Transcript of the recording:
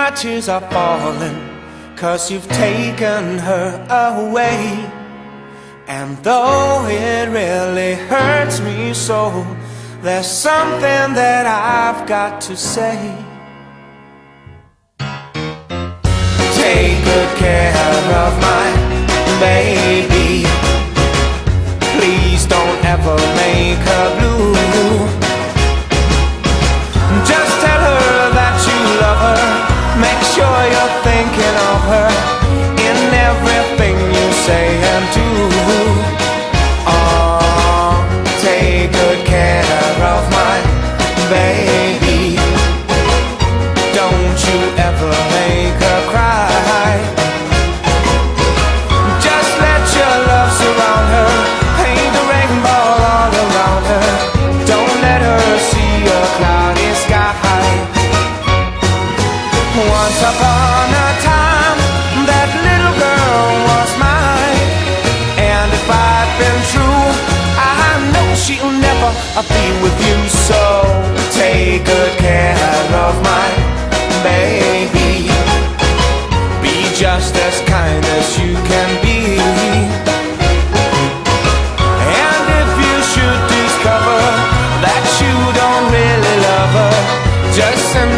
my tears are falling, 'cause you've taken her away. And though it really hurts me so, there's something that I've got to say. Take good care of my baby. Please don't ever make her blue. Just tell her that you love her. Make sure you're thinking of her in everything you say and do. Oh, take good care of my baby. Don't you ever make her cry. Just let your love surround her. Paint the rainbow all around her. Don't let her see a cloudy sky. Once upon a time, that little girl was mine. And if I'd been true, I know she'll never be with you. So take good care of my baby. Be just as kind as you can be. And if you should discover that you don't really love her, just send